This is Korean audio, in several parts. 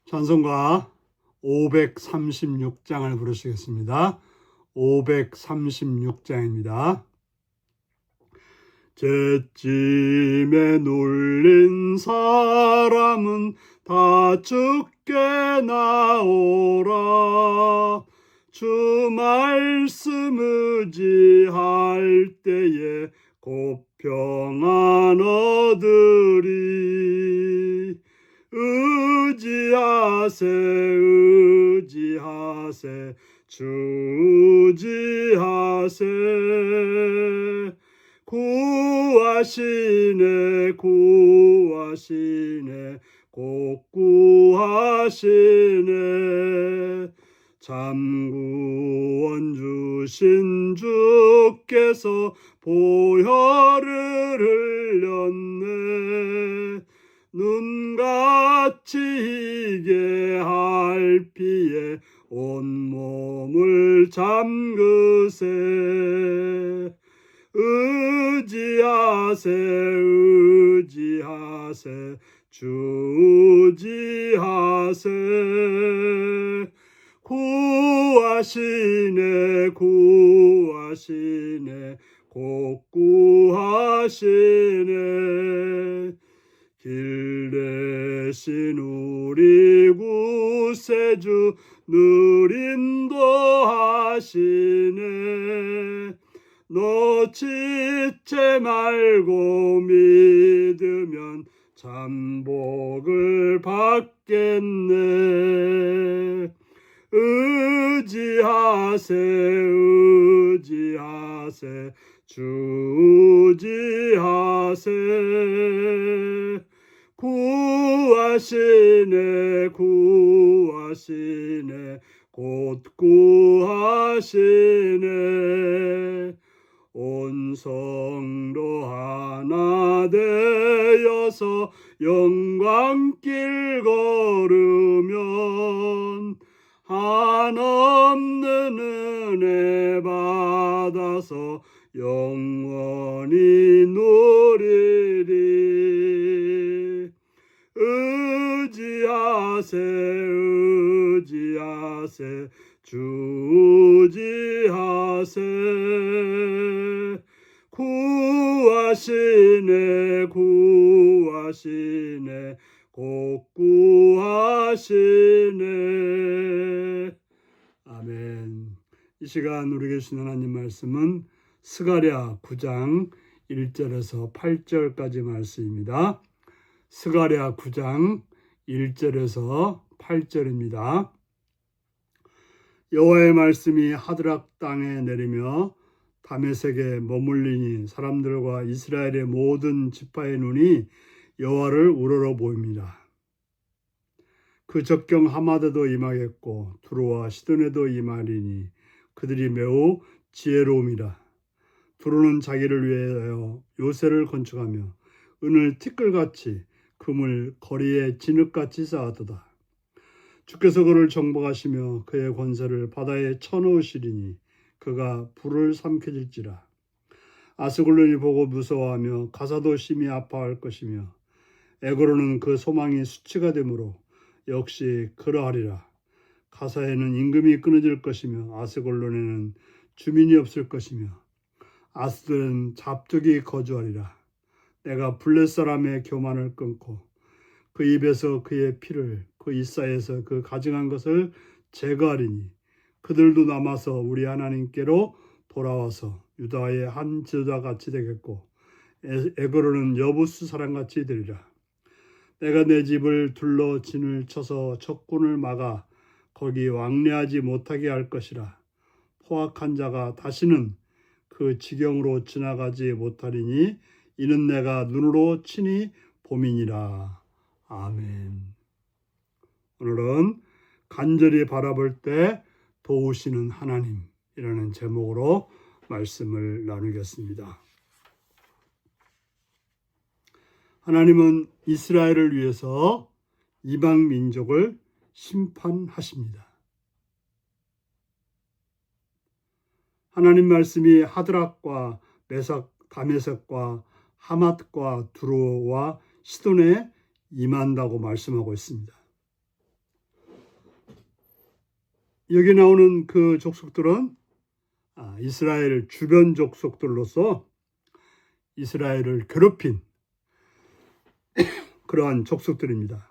찬송가 536장을 부르시겠습니다. 536장입니다. 잿짐에 눌린 사람은 다 죽게 나오라. 주 말씀 의지할 때에 곧 평안 얻으리. 의지하세 주 의지하세. 구하시네 곧 구하시네. 참구원 주신 주께서 보혈을 흘렸네. 눈같이 희게 할 피에 온몸을 잠그세. 의지하세 주 의지하세. 구하시네 곧 구하시네. 길 대신 우리 구세주 늘 인도하시네. 놓치지 말고 믿으면 참 복을 받겠네. 의지하세 주 의지하세. 구하시네 곧 구하시네. 온 성도 하나 되어서 영광길 걸으면 한없는 은혜 받아서 영원히 누리리. 의지하세 주 의지하세. 구하시네 곧 구하시네. 아멘. 이 시간 우리에게 주신 하나님 말씀은 스가랴 9장 1절에서 8절까지 말씀입니다. 스가랴 9장 1절에서 8절입니다. 여호와의 말씀이 하드락 땅에 내리며 다메섹에 머물리니 사람들과 이스라엘의 모든 지파의 눈이 여호와를 우러러 보입니다. 그 적경 하마드도 임하겠고 두로와 시돈에도 임하리니 그들이 매우 지혜로움이라. 두로는 자기를 위하여 요새를 건축하며 은을 티끌같이 금을 거리에 진흙같이 쌓았도다. 주께서 그를 정복하시며 그의 권세를 바다에 쳐넣으시리니 그가 불을 삼켜질지라. 아스글론이 보고 무서워하며 가사도 심히 아파할 것이며 에그로는 그 소망이 수치가 되므로 역시 그러하리라. 가사에는 임금이 끊어질 것이며 아스글론에는 주민이 없을 것이며 아스들은 잡족이 거주하리라. 내가 블렛 사람의 교만을 끊고 그 입에서 그의 피를 그 이사에서 그 가증한 것을 제거하리니 그들도 남아서 우리 하나님께로 돌아와서 유다의 한 지도자같이 되겠고 에그로는 여부수 사람같이 되리라. 내가 내 집을 둘러 진을 쳐서 적군을 막아 거기 왕래하지 못하게 할 것이라. 포악한 자가 다시는 그 지경으로 지나가지 못하리니 이는 내가 눈으로 친히 봄이니라. 아멘. 오늘은 간절히 바라볼 때 도우시는 하나님이라는 제목으로 말씀을 나누겠습니다. 하나님은 이스라엘을 위해서 이방 민족을 심판하십니다. 하나님 말씀이 하드락과 메삭, 다메섹과 하맛과 두로와 시돈에 임한다고 말씀하고 있습니다. 여기 나오는 그 족속들은 이스라엘 주변 족속들로서 이스라엘을 괴롭힌 그러한 족속들입니다.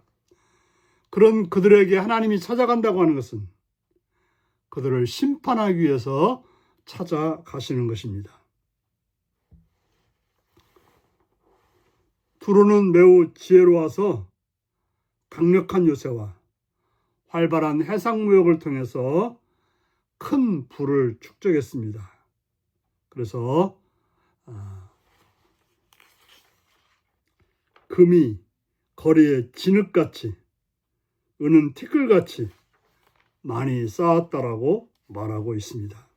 그런 그들에게 하나님이 찾아간다고 하는 것은 그들을 심판하기 위해서 찾아가시는 것입니다. 두로는 매우 지혜로워서 강력한 요새와 활발한 해상무역을 통해서 큰 부를 축적했습니다. 그래서 금이 거리에 진흙같이, 은은 티끌같이 많이 쌓았다라고 말하고 있습니다.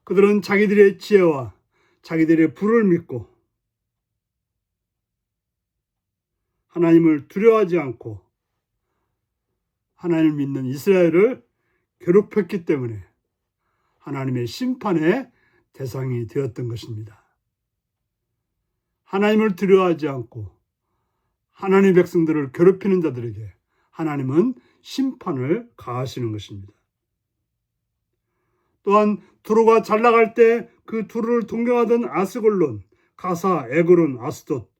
그들은 자기들의 지혜와 자기들의 부를 믿고 하나님을 두려워하지 않고 하나님을 믿는 이스라엘을 괴롭혔기 때문에 하나님의 심판의 대상이 되었던 것입니다. 하나님을 두려워하지 않고 하나님의 백성들을 괴롭히는 자들에게 하나님은 심판을 가하시는 것입니다. 또한 두로가 잘 나갈 때 그 두로를 동경하던 아스골론, 가사, 에그론, 아스돗,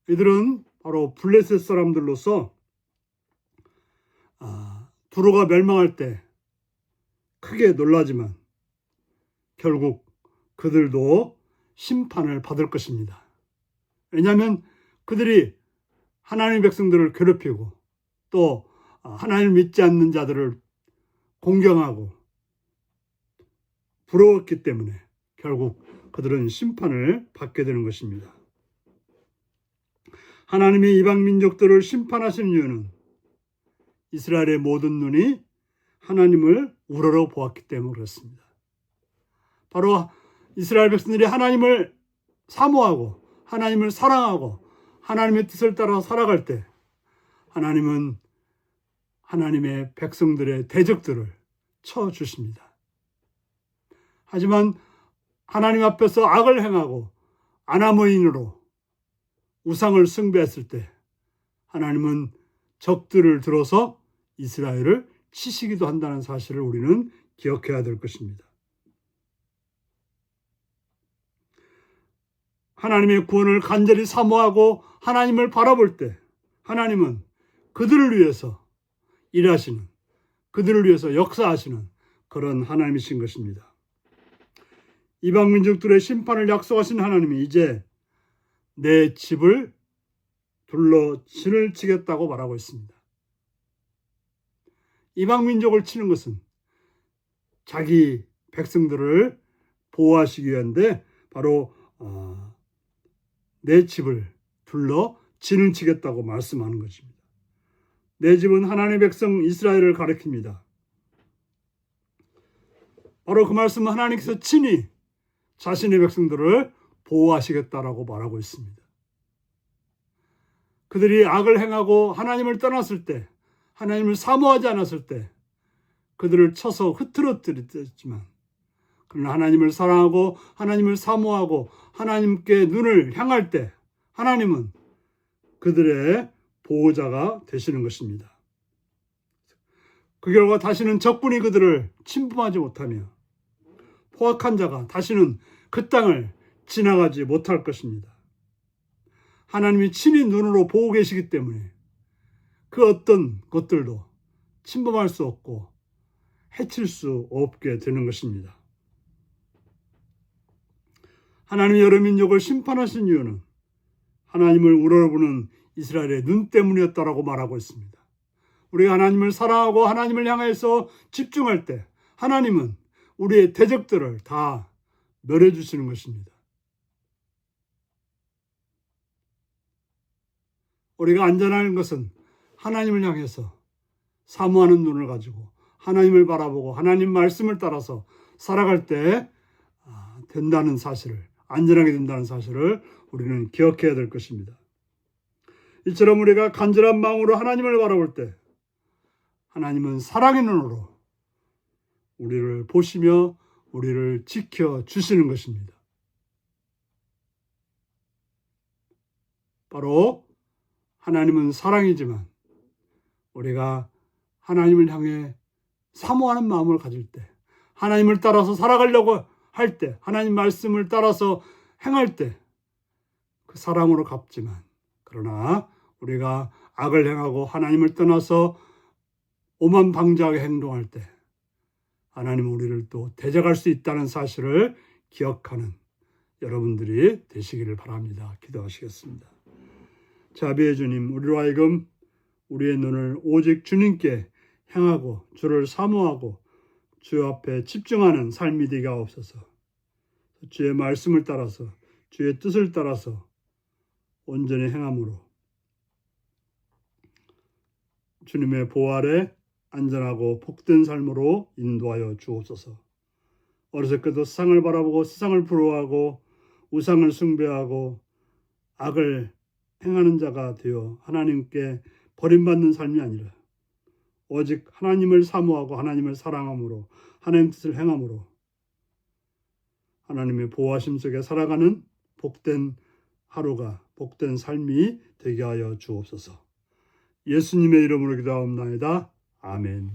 이들은 바로 블레셋 사람들로서 두로가 멸망할 때 크게 놀라지만 결국 그들도 심판을 받을 것입니다. 왜냐하면 그들이 하나님의 백성들을 괴롭히고 또 하나님을 믿지 않는 자들을 공경하고 부러웠기 때문에 결국 그들은 심판을 받게 되는 것입니다. 하나님이 이방 민족들을 심판하시는 이유는 이스라엘의 모든 눈이 하나님을 우러러 보았기 때문에 그렇습니다. 바로 이스라엘 백성들이 하나님을 사모하고 하나님을 사랑하고 하나님의 뜻을 따라 살아갈 때 하나님은 하나님의 백성들의 대적들을 쳐주십니다. 하지만 하나님 앞에서 악을 행하고 아나무인으로 우상을 숭배했을 때 하나님은 적들을 들어서 이스라엘을 치시기도 한다는 사실을 우리는 기억해야 될 것입니다. 하나님의 구원을 간절히 사모하고 하나님을 바라볼 때 하나님은 그들을 위해서 일하시는, 그들을 위해서 역사하시는 그런 하나님이신 것입니다. 이방 민족들의 심판을 약속하신 하나님이 이제 내 집을 둘러 진을 치겠다고 말하고 있습니다. 이방 민족을 치는 것은 자기 백성들을 보호하시기 위한데 바로 내 집을 둘러 진을 치겠다고 말씀하는 것입니다. 내 집은 하나님의 백성 이스라엘을 가리킵니다. 바로 그 말씀은 하나님께서 친히 자신의 백성들을 보호하시겠다라고 말하고 있습니다. 그들이 악을 행하고 하나님을 떠났을 때, 하나님을 사모하지 않았을 때 그들을 쳐서 흐트러뜨렸지만 그러나 하나님을 사랑하고 하나님을 사모하고 하나님께 눈을 향할 때 하나님은 그들의 보호자가 되시는 것입니다. 그 결과 다시는 적군이 그들을 침범하지 못하며 포악한 자가 다시는 그 땅을 지나가지 못할 것입니다. 하나님이 친히 눈으로 보고 계시기 때문에 그 어떤 것들도 침범할 수 없고 해칠 수 없게 되는 것입니다. 하나님이 여러 민족을 심판하신 이유는 하나님을 우러러보는 이스라엘의 눈 때문이었다라고 말하고 있습니다. 우리가 하나님을 사랑하고 하나님을 향해서 집중할 때 하나님은 우리의 대적들을 다 멸해 주시는 것입니다. 우리가 안전한 것은 하나님을 향해서 사모하는 눈을 가지고 하나님을 바라보고 하나님 말씀을 따라서 살아갈 때 된다는 사실을, 안전하게 된다는 사실을 우리는 기억해야 될 것입니다. 이처럼 우리가 간절한 마음으로 하나님을 바라볼 때 하나님은 사랑의 눈으로 우리를 보시며 우리를 지켜주시는 것입니다. 바로 하나님은 사랑이지만 우리가 하나님을 향해 사모하는 마음을 가질 때, 하나님을 따라서 살아가려고 할 때, 하나님 말씀을 따라서 행할 때 그 사랑으로 갚지만, 그러나 우리가 악을 행하고 하나님을 떠나서 오만방자하게 행동할 때 하나님은 우리를 또 대적할 수 있다는 사실을 기억하는 여러분들이 되시기를 바랍니다. 기도하시겠습니다. 자비의 주님, 우리로 하여금 우리의 눈을 오직 주님께 향하고 주를 사모하고 주 앞에 집중하는 삶이 되게 하옵소서. 주의 말씀을 따라서 주의 뜻을 따라서 온전히 행함으로 주님의 보호 아래 안전하고 복된 삶으로 인도하여 주옵소서. 어리석게도 세상을 바라보고 세상을 부러워하고 우상을 숭배하고 악을 행하는 자가 되어 하나님께 버림받는 삶이 아니라 오직 하나님을 사모하고 하나님을 사랑함으로 하나님 뜻을 행함으로 하나님의 보호하심 속에 살아가는 복된 하루가 복된 삶이 되게 하여 주옵소서. 예수님의 이름으로 기도하옵나이다. 아멘.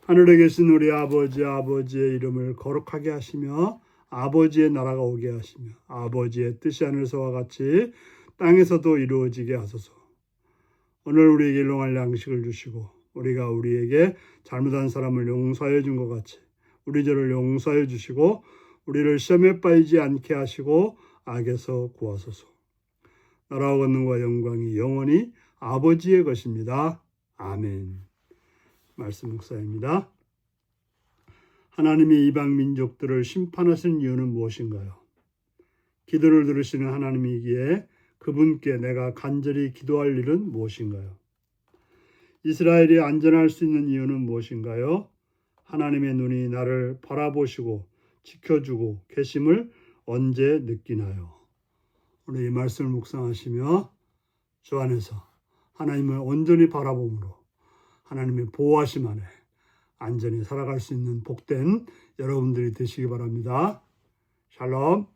하늘에 계신 우리 아버지의 이름을 거룩하게 하시며 아버지의 나라가 오게 하시며 아버지의 뜻이 하늘에서와 같이 땅에서도 이루어지게 하소서. 오늘 우리에게 일용할 양식을 주시고 우리가 우리에게 잘못한 사람을 용서하여 준 것 같이 우리 죄를 용서하여 주시고 우리를 시험에 빠지지 않게 하시고 악에서 구하소서. 나라와 권능과 영광이 영원히 아버지의 것입니다. 아멘. 말씀 묵상입니다. 하나님이 이방 민족들을 심판하신 이유는 무엇인가요? 기도를 들으시는 하나님이기에 그분께 내가 간절히 기도할 일은 무엇인가요? 이스라엘이 안전할 수 있는 이유는 무엇인가요? 하나님의 눈이 나를 바라보시고 지켜주고 계심을 언제 느끼나요? 오늘 이 말씀을 묵상하시며 주 안에서 하나님을 온전히 바라봄으로 하나님의 보호하심 안에 안전히 살아갈 수 있는 복된 여러분들이 되시기 바랍니다. 샬롬.